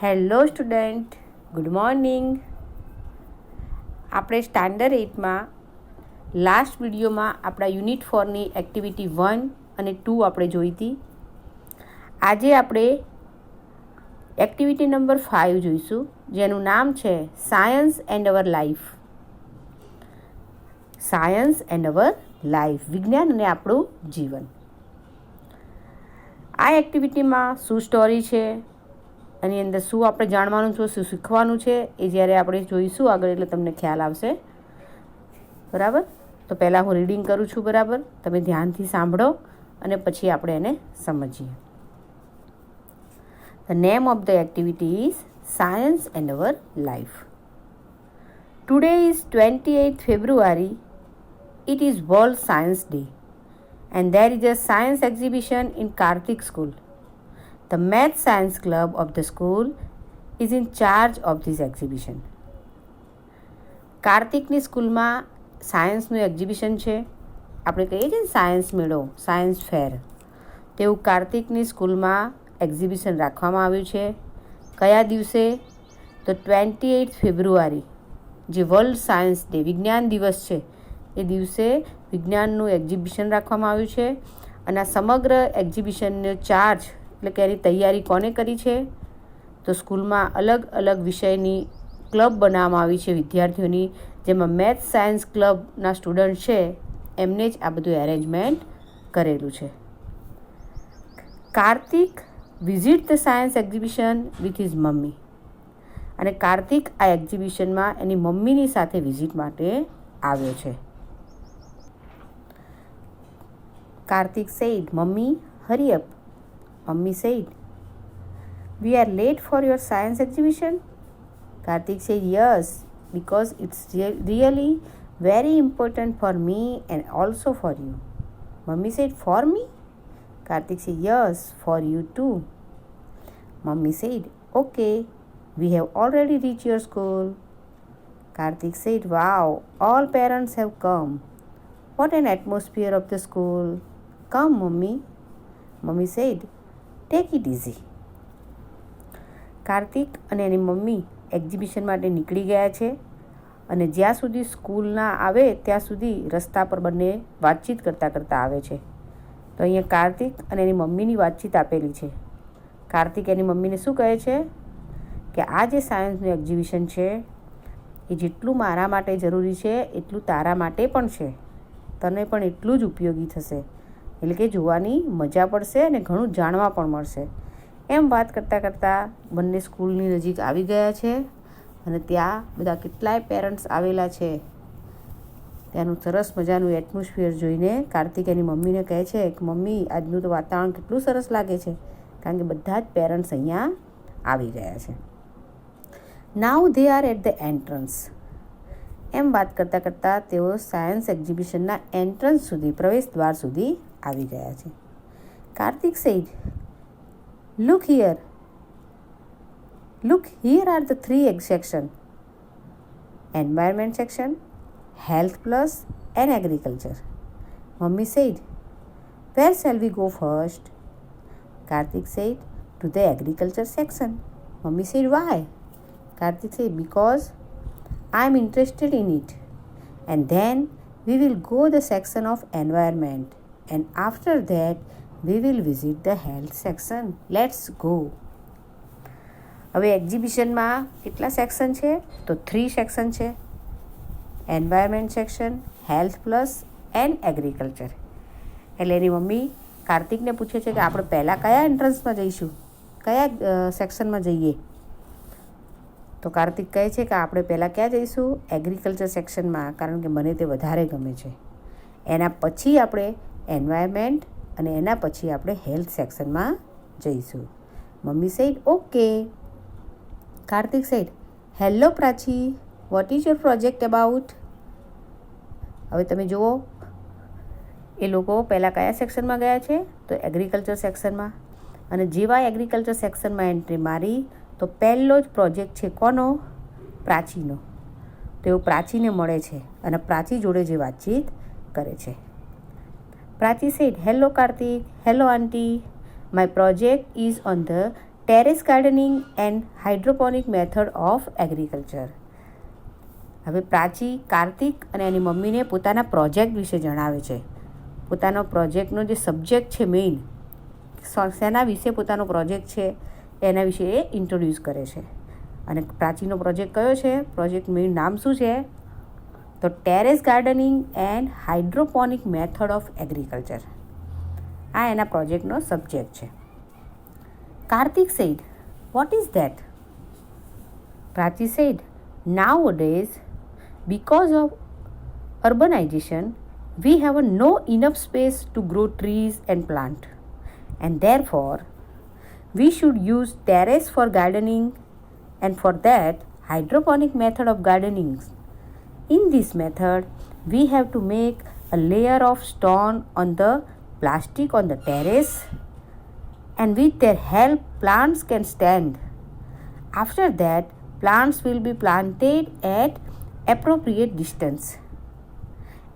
Hello student, good morning. આપણે standard 8માં last વિડીયોમાં આપણા યુનિટ 4ની એક્ટિવિટી 1 અને 2 આપણે જોઈ હતી. આજે આપણે એક્ટિવિટી નંબર 5 જોઈશું, જેનું નામ છે science and our life. Science and our life, વિજ્ઞાન અને આપણું જીવન. આ એક્ટિવિટીમાં શું સ્ટોરી છે, એની અંદર શું આપણે જાણવાનું છે, શું શીખવાનું છે, એ જ્યારે આપણે જોઈશું આગળ એટલે તમને ખ્યાલ આવશે. બરાબર? તો પહેલાં હું રીડિંગ કરું છું. બરાબર? તમે ધ્યાનથી સાંભળો અને પછી આપણે એને સમજીએ. The name of the activity is Science and Our Life. Today is 28th February. It is World Science Day and there is a science exhibition in Karthik School. The Math Science Club of the school is in charge of this exhibition. કાર્તિકની સ્કૂલમાં સાયન્સનું exhibition છે. આપણે કહીએ છીએ ને science મેળો, science fair, તેવું કાર્તિકની સ્કૂલમાં exhibition રાખવામાં આવ્યું છે. કયા દિવસે? તો 28 ફેબ્રુઆરી, જે વર્લ્ડ સાયન્સ ડે, વિજ્ઞાન દિવસ છે, એ દિવસે વિજ્ઞાનનું એક્ઝિબિશન રાખવામાં આવ્યું છે. અને આ સમગ્ર એક્ઝિબિશનનો ચાર્જ એટલે કે એની તૈયારી કોને કરી છે? તો સ્કૂલમાં અલગ અલગ વિષયની ક્લબ બનાવવામાં આવી છે વિદ્યાર્થીઓની, જેમાં મેથ સાયન્સ ક્લબના સ્ટુડન્ટ છે એમને જ આ બધું એરેન્જમેન્ટ કરેલું છે. Kartik visit the science exhibition with his mummy. અને કાર્તિક આ એક્ઝિબિશનમાં એની મમ્મીની સાથે વિઝિટ માટે આવ્યો છે. Kartik said, "Mummy, hurry up." Mummy said, "We are late for your science exhibition." Karthik said, "Yes, because it's really very important for me and also for you." Mummy said, "For me?" Karthik said, "Yes, for you too." Mummy said, "Okay, we have already reached your school." Karthik said, "Wow, all parents have come. What an atmosphere of the school. Come, Mummy." Mummy said, "Take it easy." Kartik અને એની mummy exhibition માટે નીકળી ગયા છે અને જ્યાં સુધી school ના આવે ત્યાં સુધી રસ્તા પર બંને વાતચીત કરતાં આવે છે. તો અહીંયા કાર્તિક અને એની મમ્મીની વાતચીત આપેલી છે. કાર્તિક એની મમ્મીને શું કહે છે કે આ જે સાયન્સનું એક્ઝિબિશન છે એ જેટલું મારા માટે જરૂરી છે એટલું તારા માટે પણ છે. તને પણ એટલું જ ઉપયોગી થશે, એટલે કે જોવાની મજા પડશે અને ઘણું જાણવા પણ મળશે. એમ વાત કરતાં બંને સ્કૂલની નજીક આવી ગયા છે અને ત્યાં બધા કેટલાય પેરેન્ટ્સ આવેલા છે. ત્યાંનું સરસ મજાનું એટમોસ્ફિયર જોઈને કાર્તિક એની મમ્મીને કહે છે કે મમ્મી, આજનું તો વાતાવરણ કેટલું સરસ લાગે છે, કારણ કે બધા જ પેરેન્ટ્સ અહીંયા આવી ગયા છે. Now they are at the entrance. એમ વાત કરતાં તેઓ સાયન્સ એક્ઝિબિશનના એન્ટ્રન્સ સુધી, પ્રવેશ દ્વાર સુધી આવી ગયા છે. Kartik said, Look here are the 3 sections: environment section, health plus and agriculture. Mummy said, "Where shall we go first?" Karthik said, "To the agriculture section." Mummy said, "Why?" Karthik said, "Because I am interested in it. And then we will go the section of environment. And after that, we will visit the health section. Let's go." હવે એક્ઝિબિશનમાં કેટલા section છે? તો 3 section છે: environment section, health plus and agriculture. એટલે એની mummy કાર્તિકને પૂછે છે કે આપણે પહેલાં કયા એન્ટ્રન્સમાં જઈશું, કયા સેક્શનમાં જઈએ? તો કાર્તિક કહે છે કે આપણે પહેલાં ક્યાં જઈશું? એગ્રીકલ્ચર સેક્શનમાં, કારણ કે મને તે વધારે ગમે છે. એના પછી આપણે એન્વાયરમેન્ટ અને એના પછી આપણે હેલ્થ સેક્શનમાં જઈશું. Mummy said, "Okay." Kartik said, "Hello Prachi, what is your project about?" હવે તમે જુઓ, એ લોકો પહેલાં કયા સેક્શનમાં ગયા છે? તો એગ્રીકલ્ચર સેક્શનમાં. અને જેવા એગ્રીકલ્ચર સેક્શનમાં એન્ટ્રી મારી તો પહેલો જ પ્રોજેક્ટ છે કોનો? પ્રાચીનો. તેઓ પ્રાચીને મળે છે અને પ્રાચી જોડે જે વાતચીત કરે છે. પ્રાચી said, "Hello Karthik, hello auntie. My project is on the terrace gardening and hydroponic method of agriculture. હવે પ્રાચી કાર્તિક અને એની મમ્મીને પોતાના પ્રોજેક્ટ વિશે જણાવે છે. પોતાનો પ્રોજેક્ટનો જે સબ્જેક્ટ છે મેઇન, શેના વિશે પોતાનો પ્રોજેક્ટ છે એના વિશે એ ઇન્ટ્રોડ્યુસ કરે છે. અને પ્રાચીનો પ્રોજેક્ટ કયો છે? પ્રોજેક્ટ મેઇન નામ શું છે? તો terrace gardening and hydroponic method of agriculture. આ એના પ્રોજેક્ટનો સબ્જેક્ટ છે. Kartik said, "What is that?" Prachi said, "Nowadays, because of urbanization, we have no enough space to grow trees and plant, and therefore, we should use terrace for gardening, and for that, hydroponic method of gardening. In this method, we have to make a layer of stone on the plastic on the terrace, and with their help plants can stand. After that, plants will be planted at appropriate distance,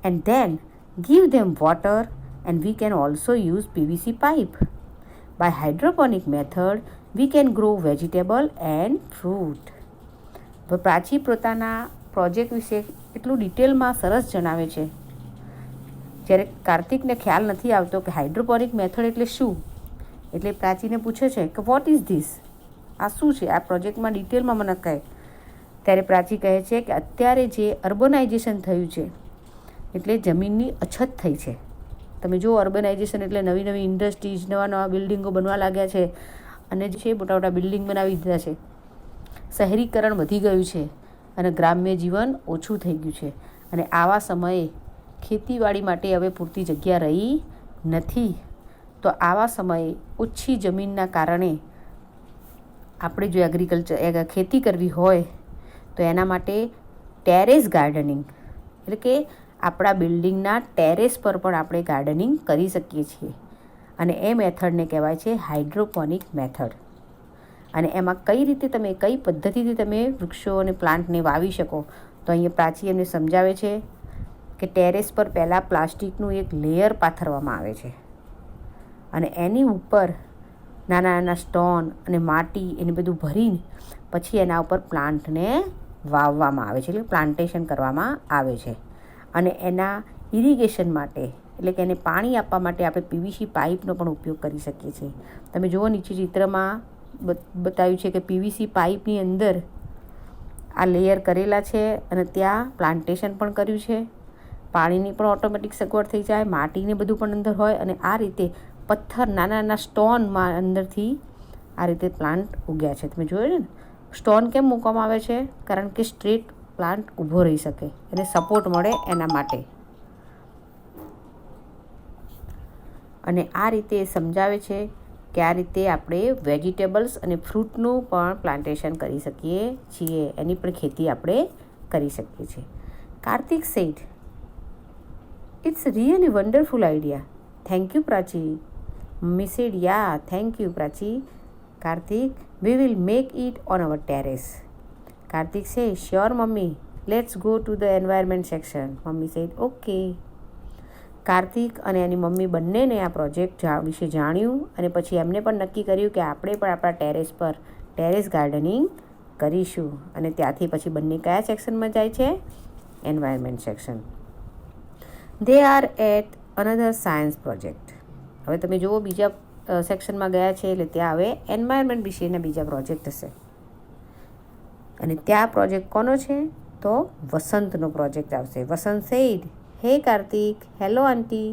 and then give them water, and we can also use PVC pipe. By hydroponic method, we can grow vegetable and fruit." પ્રાચી પોતાના project વિશે એટલું ડિટેલમાં સરસ જણાવે છે. જ્યારે કાર્તિકને ખ્યાલ નથી આવતો કે હાઇડ્રોપોનિક મેથડ એટલે શું, એટલે પ્રાચીને પૂછે છે કે વોટ ઇઝ ધીસ, આ શું છે, આ પ્રોજેક્ટમાં ડિટેલમાં મને કહે. ત્યારે પ્રાચી કહે છે કે અત્યારે જે અર્બનાઇઝેશન થયું છે એટલે જમીનની અછત થઈ છે. તમે જુઓ, અર્બનાઇઝેશન એટલે નવી નવી ઇન્ડસ્ટ્રીઝ, નવા નવા બિલ્ડિંગો બનવા લાગ્યા છે અને જે છે મોટા મોટા બિલ્ડિંગ બનાવી દીધા છે. શહેરીકરણ વધી ગયું છે અને ગ્રામ્ય જીવન ઓછું થઈ ગયું છે. અને આવા સમયે ખેતીવાડી માટે હવે પૂરતી જગ્યા રહી નથી. તો આવા સમયે ઓછી જમીનના કારણે આપણે જો ખેતી કરવી હોય તો એના માટે ટેરેસ ગાર્ડનિંગ એટલે કે આપણા બિલ્ડિંગના ટેરેસ પર પણ આપણે ગાર્ડનિંગ કરી શકીએ છીએ. અને એ મેથડને કહેવાય છે હાઇડ્રોપોનિક મેથડ. અને એમાં કઈ રીતે તમે, કઈ પદ્ધતિથી તમે વૃક્ષો અને પ્લાન્ટને વાવી શકો, તો અહીંયા પ્રાચી એમને સમજાવે છે કે ટેરેસ પર પહેલાં પ્લાસ્ટિકનું એક લેયર પાથરવામાં આવે છે અને એની ઉપર નાના નાના સ્ટોન અને માટી એને બધું ભરીને પછી એના ઉપર પ્લાન્ટને વાવવામાં આવે છે, એટલે પ્લાન્ટેશન કરવામાં આવે છે. અને એના ઇરિગેશન માટે એટલે કે એને પાણી આપવા માટે આપણે પીવીસી પાઇપનો પણ ઉપયોગ કરી શકીએ છીએ. તમે જુઓ નીચે ચિત્રમાં બતાવ્યું છે કે પીવીસી પાઇપની અંદર આ લેયર કરેલા છે અને ત્યાં પ્લાન્ટેશન પણ કર્યું છે. પાણીની પણ ઓટોમેટિક સગવડ થઈ જાય, માટીને બધું પણ અંદર હોય અને આ રીતે પથ્થર, નાના નાના સ્ટોનમાં અંદરથી આ રીતે પ્લાન્ટ ઉગ્યા છે. તમે જોયું ને, સ્ટોન કેમ મૂકવામાં આવે છે? કારણ કે સ્ટ્રેટ પ્લાન્ટ ઊભો રહી શકે, એને સપોર્ટ મળે એના માટે. અને આ રીતે સમજાવે છે કે આ રીતે આપણે વેજીટેબલ્સ અને ફ્રૂટનું પણ પ્લાન્ટેશન કરી શકીએ છીએ, એની પણ ખેતી આપણે કરી શકીએ છીએ. Kartik said, "It's really wonderful idea. Thank you, Prachi." Mummy said, "Yeah, thank you, Prachi." Kartik, "We will make it on our terrace." Kartik said, "Sure, Mummy. Let's go to the environment section." Mummy said, "Okay." Kartik અને એની mummy બંનેને આ project વિશે જાણ્યું અને પછી એમને પણ નક્કી કર્યું કે આપણે પણ આપણા ટેરેસ પર ટેરેસ ગાર્ડનિંગ કરીશું. અને ત્યાંથી પછી બંને કયા સેક્શનમાં જાય છે? Environment section. They are at another science project. હવે તમે જુઓ, બીજા સેક્શનમાં ગયા છે એટલે ત્યાં હવે એન્વાયરમેન્ટ વિશેના બીજા પ્રોજેક્ટ હશે. અને ત્યાં પ્રોજેક્ટ કોનો છે? તો વસંતનો પ્રોજેક્ટ આવશે. વસંત said, "Hey Kartik." "Hello auntie."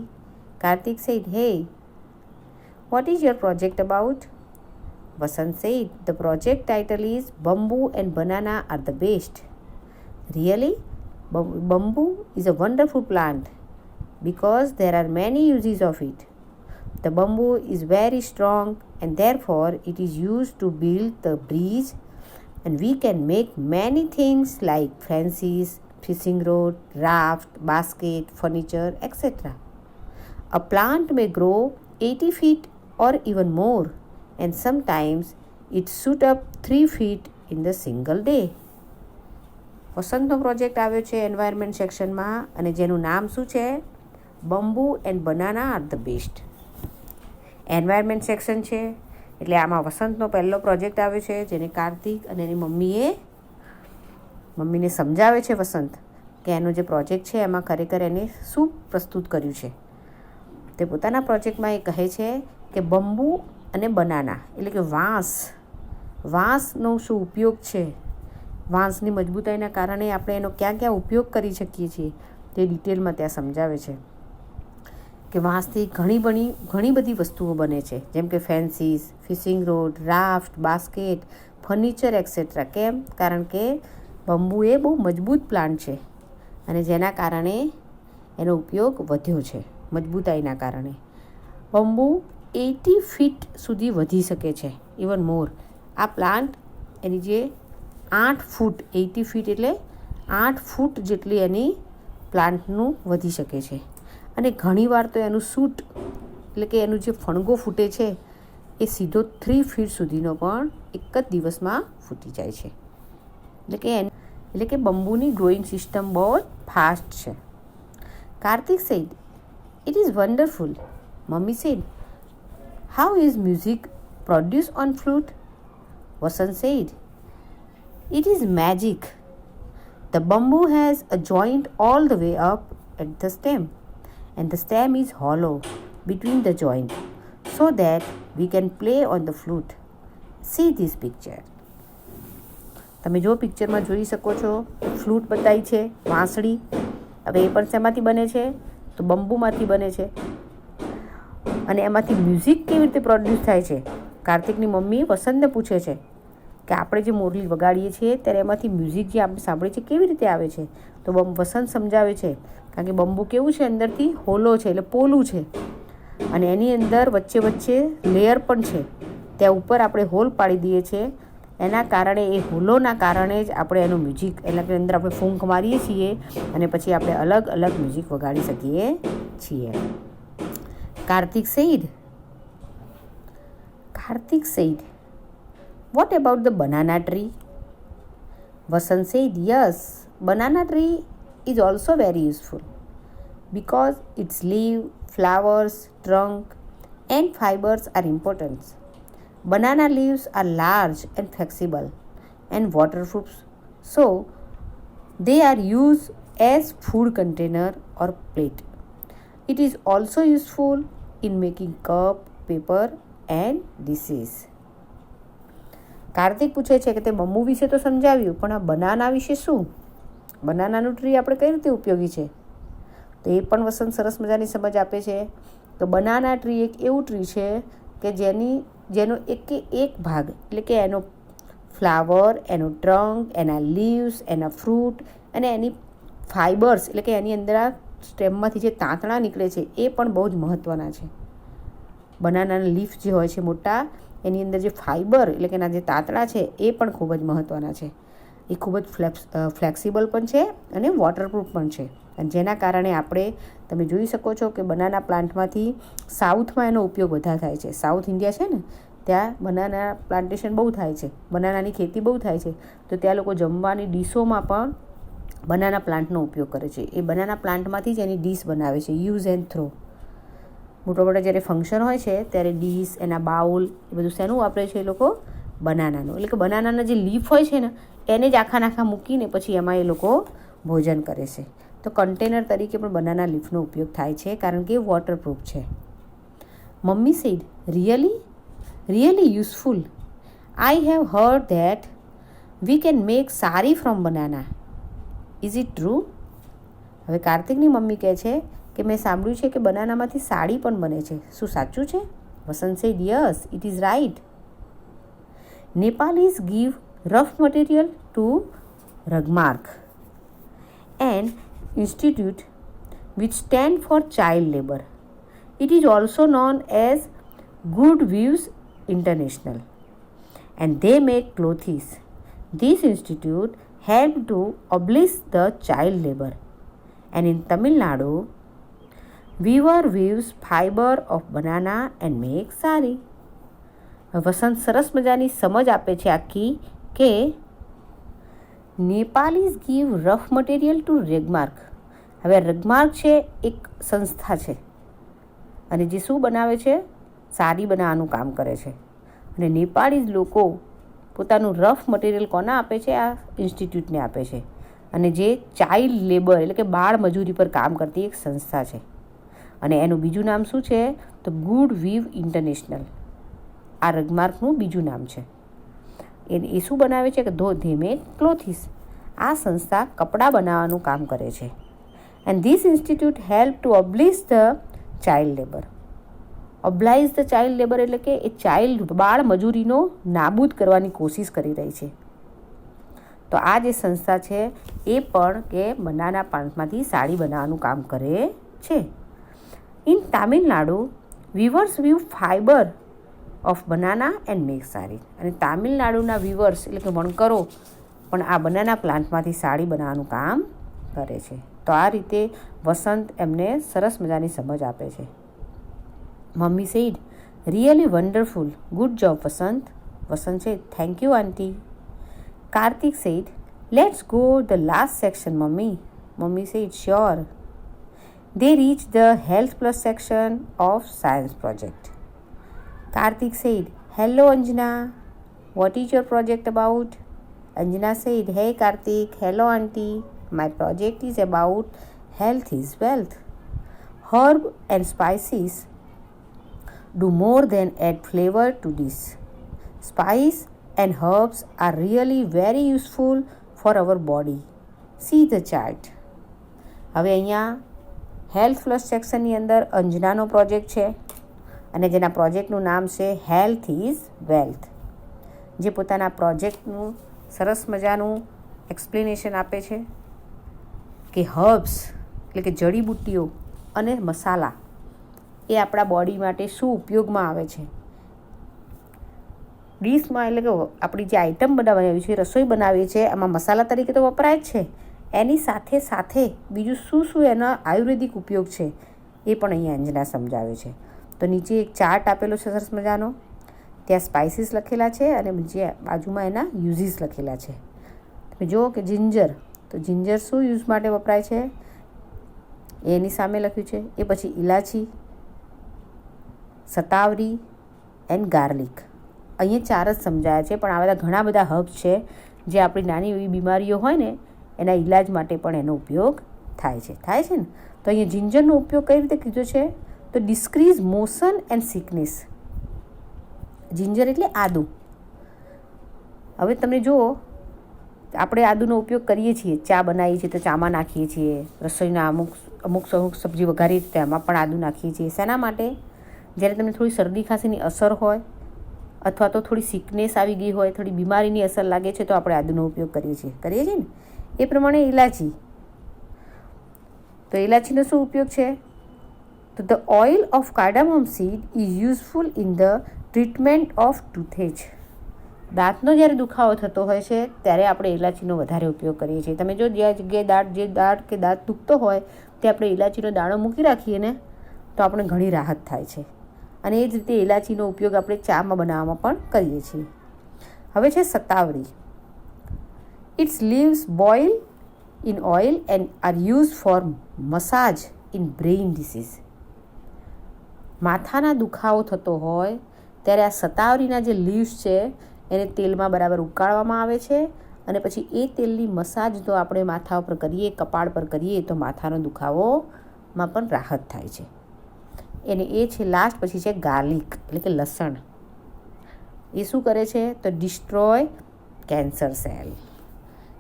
Kartik said, "Hey, what is your project about?" Vasant said, "The project title is Bamboo and Banana are the best." "Really? Bamboo is a wonderful plant because there are many uses of it. The bamboo is very strong and therefore it is used to build the bridge, and we can make many things like fences, fishing rod, raft, basket, furniture, etc. A plant may grow 80 feet or even more, and sometimes it shoot up 3 feet in the single day." વસંતનો project આવ્યો છે environment સેક્શનમાં અને જેનું નામ શું છે? Bamboo and banana are the best. Environment section છે એટલે આમાં વસંતનો પહેલો પ્રોજેક્ટ આવે છે, જેને કાર્તિક અને એની મમ્મીને સમજાવે છે વસંત કે એનો જે પ્રોજેક્ટ છે એમાં ખરેખર એને શું પ્રસ્તુત કર્યું છે. તે પોતાના પ્રોજેક્ટમાં એ કહે છે કે બંબુ અને બનાના એટલે કે વાંસનો શું ઉપયોગ છે, વાંસની મજબૂતાઈના કારણે આપણે એનો ક્યાં ક્યાં ઉપયોગ કરી શકીએ છીએ તે ડિટેલમાં ત્યાં સમજાવે છે કે વાંસથી ઘણી બધી વસ્તુઓ બને છે, જેમ કે fences, fishing rod, raft, basket, furniture etcetera. કેમ? કારણ કે બંબુ એ બહુ મજબૂત પ્લાન્ટ છે અને જેના કારણે એનો ઉપયોગ વધ્યો છે મજબૂતાઈના કારણે. બંબુ 80 ફીટ સુધી વધી શકે છે, ઇવન મોર. આ પ્લાન્ટ એની જે 8 ફૂટ 80 ફીટ એટલે 8 ફૂટ જેટલી એની પ્લાન્ટનું વધી શકે છે. અને ઘણીવાર તો એનું શૂટ એટલે કે એનું જે ફણગો ફૂટે છે એ સીધો 3 ફીટ સુધીનો પણ એક જ દિવસમાં ફૂટી જાય છે. એટલે કે બંબુની ગ્રોઈંગ સિસ્ટમ બહુ જ ફાસ્ટ છે. Kartik said, "It is wonderful." Mummy said, "How is music produced on flute?" Vasant said, "It is magic. The bamboo has a joint all the way up at the stem, and the stem is hollow between the joint so that we can play on the flute. See this picture." તમે જો પિક્ચરમાં જોઈ શકો છો, flute બતાવી છે, વાંસળી. હવે એ પણ શેમાંથી બને છે? તો બંબુમાંથી બને છે. અને એમાંથી મ્યુઝિક કેવી રીતે પ્રોડ્યુસ થાય છે? કાર્તિકની મમ્મી વસંતને પૂછે છે કે આપણે જે મોરલી વગાડીએ છીએ ત્યારે એમાંથી મ્યુઝિક જે આપણે સાંભળીએ છીએ કેવી રીતે આવે છે? તો વસંત સમજાવે છે, કારણ કે બંબુ કેવું છે, અંદરથી હોલો છે એટલે પોલું છે અને એની અંદર વચ્ચે લેયર પણ છે. ત્યાં ઉપર આપણે હોલ પાડી દઈએ છીએ. એના કારણે એ હોલોના કારણે જ આપણે એનું મ્યુઝિક એટલે કે અંદર આપણે ફૂંક મારીએ છીએ અને પછી આપણે અલગ અલગ મ્યુઝિક વગાડી શકીએ છીએ. Kartik said, "What about the banana tree?" Vasant said, "Yes, banana tree is also very useful because its leaf, flowers, trunk and fibers are important. Banana leaves are large and flexible and waterproof, so they are used as food container or plate. It is also useful in making cup, paper and dishes." Kartik પૂછે છે કે તે bamboo વિશે તો સમજાવ્યું, પણ આ banana વિશે શું? બનાનાનું ટ્રી આપણે કઈ રીતે ઉપયોગી છે? તો એ પણ વસંત સરસ મજાની સમજ આપે છે. તો બનાના ટ્રી એક એવું ટ્રી છે કે જેનો એક ભાગ એટલે કે એનો ફ્લાવર, એનો ટ્રંક, એના લીવ્સ, એના ફ્રૂટ અને એની ફાઇબર્સ એટલે કે એની અંદર આ સ્ટેમમાંથી જે તાંતણા નીકળે છે એ પણ બહુ જ મહત્ત્વના છે. બનાનાના લીફ જે હોય છે મોટા, એની અંદર જે ફાઇબર એટલે કે એના જે તાંતણા છે એ પણ ખૂબ જ મહત્ત્વના છે. એ ખૂબ જ ફ્લેક્સિબલ પણ છે અને વોટરપ્રૂફ પણ છે. અને જેના કારણે તમે જોઈ શકો છો કે બનાના પ્લાન્ટમાંથી સાઉથમાં એનો ઉપયોગ વધારે થાય છે. સાઉથ ઇન્ડિયા છે ને, ત્યાં બનાના પ્લાન્ટેશન બહુ થાય છે, બનાનાની ખેતી બહુ થાય છે. તો ત્યાં લોકો જમવાની ડીશોમાં પણ બનાના પ્લાન્ટનો ઉપયોગ કરે છે. એ બનાના પ્લાન્ટમાંથી જ એની ડીશ બનાવે છે, યુઝ એન્ડ થ્રો. મોટા જ્યારે ફંક્શન હોય છે ત્યારે ડીશ, એના બાઉલ એ બધું શેનું વાપરે છે એ લોકો? બનાનાનું. એટલે કે બનાનાના જે લીફ હોય છે ને એને જ આખા મૂકીને પછી એમાં એ લોકો ભોજન કરે છે. તો કન્ટેનર તરીકે પણ બનાના લીફનો ઉપયોગ થાય છે કારણ કે વોટરપ્રૂફ છે. Mummy said, really useful. I have heard that we can make sari from banana. Is it true? હવે કાર્તિકની મમ્મી કહે છે કે મેં સાંભળ્યું છે કે બનાનામાંથી સાડી પણ બને છે. શું સાચું છે? વસંત said, "Yes, it is right. Nepalis give rough material to Ragmark, an institute which stand for child labor. It is also known as Good Views International, and they make clothes. This institute helped to abolish the child labor, and in Tamil Nadu, weaver weaves fiber of banana and make sari." વસંત સરસ મજાની સમજ આપે છે આખી કે નેપાલીઝ give rough material two રેગમાર્ક. હવે રેગમાર્ક છે એક સંસ્થા છે અને જે શું બનાવે છે? સાડી બનાવવાનું કામ કરે છે. અને નેપાળીઝ લોકો પોતાનું રફ મટીરિયલ કોના આપે છે? આ ઇન્સ્ટિટ્યૂટને આપે છે. અને જે ચાઇલ્ડ લેબર એટલે કે બાળ મજૂરી પર કામ કરતી એક સંસ્થા છે. અને એનું બીજું નામ શું છે? તો ગુડ વીવ ઇન્ટરનેશનલ. આ રગમાર્કનું બીજું નામ છે. એ શું બનાવે છે? કે ધે મેક ક્લોથિસ. આ સંસ્થા કપડાં બનાવવાનું કામ કરે છે. And this institute help to abolish the child labour. Abolish the child labour એટલે કે એ ચાઇલ્ડ બાળ મજૂરીનો નાબૂદ કરવાની કોશિશ કરી રહી છે. તો આ જે સંસ્થા છે એ પણ કે બનાના પ્લાન્ટમાંથી સાડી બનાવવાનું કામ કરે છે. In Tamil Nadu weavers weave fibre of banana and make sari. અને તામિલનાડુના વીવર્સ એટલે કે વણકરો પણ આ બનાના પ્લાન્ટમાંથી સાડી બનાવવાનું કામ કરે છે. તો આ રીતે વસંત એમને સરસ મજાની સમજ આપે છે. Mummy said, really wonderful, good job Vasant. Vasant said, thank you aunty. Kartik said, let's go the last section mummy. Mummy said, sure. They reached the Health Plus section of Science project. Karthik said, hello Anjana, what is your project about? Anjana said, hey Karthik, hello auntie, my project is about health is wealth. Herb and spices do more than add flavor to dish. Spice and herbs are really very useful for our body. See the chart. હવે અહીંયા health plus સેક્શનની અંદર અંજનાનો project છે અને જેના પ્રોજેક્ટનું નામ છે health is wealth. જે પોતાના પ્રોજેક્ટનું સરસ મજાનું એક્સપ્લેનેશન આપે છે કે હર્બ્સ એટલે કે જડીબુટ્ટીઓ અને મસાલા એ આપણા બોડી માટે શું ઉપયોગમાં આવે છે. ડીશમાં એટલે કે આપણી જે આઈટમ બનાવવાની છે, રસોઈ બનાવીએ છીએ, એમાં મસાલા તરીકે તો વપરાય જ છે. એની સાથે સાથે બીજું શું શું એના આયુર્વેદિક ઉપયોગ છે એ પણ અહીંયા અંજના સમજાવે છે. તો નીચે એક ચાર્ટ આપેલો છે સરસ મજાનો. ત્યાં સ્પાઇસીસ લખેલા છે અને બીજે બાજુમાં એના યુઝીસ લખેલા છે. તમે જુઓ કે જિંજર, તો જિંજર શું યુઝ માટે વપરાય છે એની સામે લખ્યું છે. એ પછી ઇલાચી, સતાવરી એન્ડ ગાર્લિક. અહીંયા 4 જ સમજાયા છે, પણ આ બધા ઘણા બધા હર્બ્સ છે જે આપણી નાની એવી બીમારીઓ હોય ને એના ઈલાજ માટે પણ એનો ઉપયોગ થાય છે ને. તો અહીંયા જિંજરનો ઉપયોગ કઈ રીતે કીધો છે? તો ડિસ્ક્રીઝ મોશન એન્ડ સિકનેસ. જિંજર એટલે આદુ. હવે તમે જુઓ, આપણે આદુનો ઉપયોગ કરીએ છીએ, ચા બનાવીએ છીએ તો ચામાં નાખીએ છીએ, રસોઈના અમુક સબ્જી વઘારીએ તો એમાં પણ આદુ નાખીએ છીએ. શેના માટે? જ્યારે તમને થોડી શરદી ખાંસીની અસર હોય અથવા તો થોડી સિકનેસ આવી ગઈ હોય, થોડી બીમારીની અસર લાગે છે, તો આપણે આદુનો ઉપયોગ કરીએ છીએ ને. એ પ્રમાણે ઇલાચી, તો ઇલાચીનો શું ઉપયોગ છે? તો the oil of cardamom seed is useful in the treatment of toothache. દાંતનો જ્યારે દુખાવો થતો હોય છે ત્યારે આપણે ઇલાચીનો વધારે ઉપયોગ કરીએ છીએ. તમે જો જ્યાં જગ્યાએ દાંત દુખતો હોય તે આપણે ઇલાચીનો દાણો મૂકી રાખીએ ને તો આપણે ઘણી રાહત થાય છે. અને એ જ રીતે ઇલાચીનો ઉપયોગ આપણે ચામાં બનાવવામાં પણ કરીએ છીએ. હવે છે સતાવરી. Its leaves boil in oil and are used for massage in brain disease. માથાના દુખાવો થતો હોય ત્યારે આ સતાવરીના જે લીવ્સ છે એને તેલમાં બરાબર ઉકાળવામાં આવે છે અને પછી એ તેલની મસાજ તો આપણે માથા ઉપર કરીએ, કપાળ પર કરીએ તો માથાનો દુખાવોમાં પણ રાહત થાય છે. એને એ છે લાસ્ટ. પછી છે ગાર્લિક એટલે કે લસણ. એ શું કરે છે? તો ડિસ્ટ્રોય કેન્સર સેલ.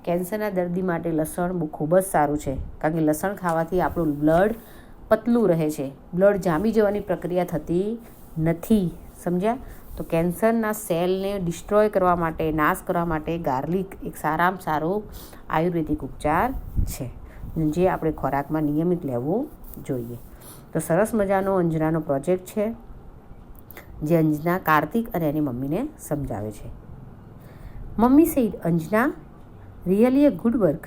કેન્સરના દર્દી માટે લસણ ખૂબ જ સારું છે, કારણ કે લસણ ખાવાથી આપણું બ્લડ પતલું રહે છે, બ્લડ જામી જવાની પ્રક્રિયા થતી નથી. સમજ્યા? તો કેન્સરના સેલને ડિસ્ટ્રોય કરવા માટે, નાશ કરવા માટે ગાર્લિક એક સારામાં સારો આયુર્વેદિક ઉપચાર છે જે આપણે ખોરાકમાં નિયમિત લેવું જોઈએ. તો સરસ મજાનો અંજનાનો પ્રોજેક્ટ છે જે અંજના, કાર્તિક અને એની મમ્મીને સમજાવે છે. Mummy said, Anjana, really a good work.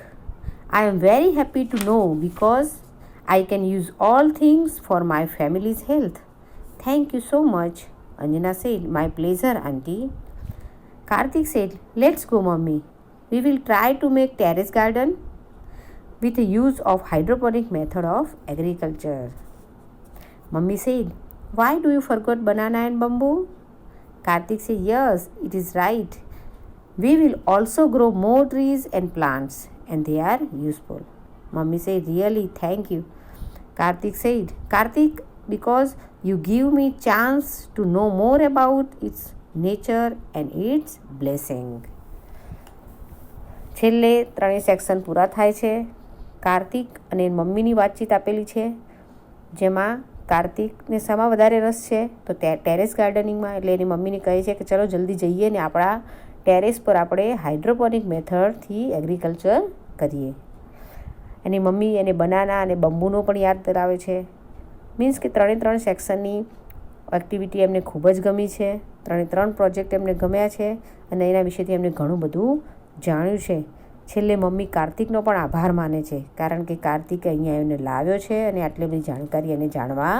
I am very happy to know because I can use all things for my family's health. Thank you so much. Anjana said, my pleasure auntie. Karthik said, let's go mummy. We will try to make terrace garden with the use of hydroponic method of agriculture. Mummy said, why do you forget banana and bamboo? Karthik said, yes, it is right. We will also grow more trees and plants and they are useful. Mummy said, really, thank you. Karthik said, Karthik, because you give me chance to know more about its nature and its blessing. છેલ્લે ત્રણેય section પૂરા થાય છે. કાર્તિક અને મમ્મીની વાતચીત આપેલી છે, જેમાં કાર્તિકને શામાં વધારે રસ છે તો ટેરેસ ગાર્ડનિંગમાં. એટલે એની મમ્મીને કહે છે કે ચલો જલ્દી જઈએ ને આપણા ટેરેસ પર આપણે હાઇડ્રોપોનિક મેથડથી એગ્રીકલ્ચર કરીએ. એની મમ્મી એને બનાના અને બંબુનો પણ યાદ કરાવે છે. મીન્સ કે ત્રણ સેક્શનની એક્ટિવિટી એમને ખૂબ જ ગમી છે. ત્રણ પ્રોજેક્ટ એમને ગમ્યા છે અને એના વિશેથી એમને ઘણું બધું જાણ્યું છે. છેલ્લે મમ્મી કાર્તિકનો પણ આભાર માને છે, કારણ કે કાર્તિકે અહીંયા એને લાવ્યો છે અને આટલી બધી જાણકારી એને જાણવા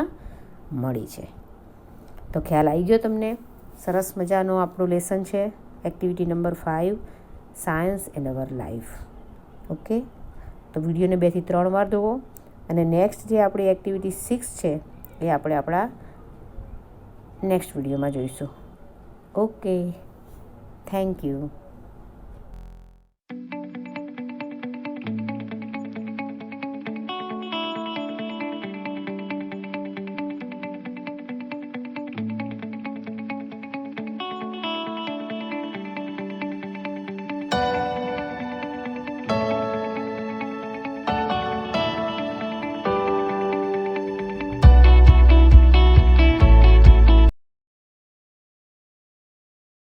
મળી છે. તો ખ્યાલ આવી ગયો તમને? સરસ મજાનો આપણું લેસન છે, activity number 5, science and our life. Okay, તો વિડીયોને 2 થી 3 વાર જુઓ અને નેક્સ્ટ જે આપણી એક્ટિવિટી 6 છે એ આપણે આપણા નેક્સ્ટ વિડીયોમાં જોઈશું. Okay, thank you.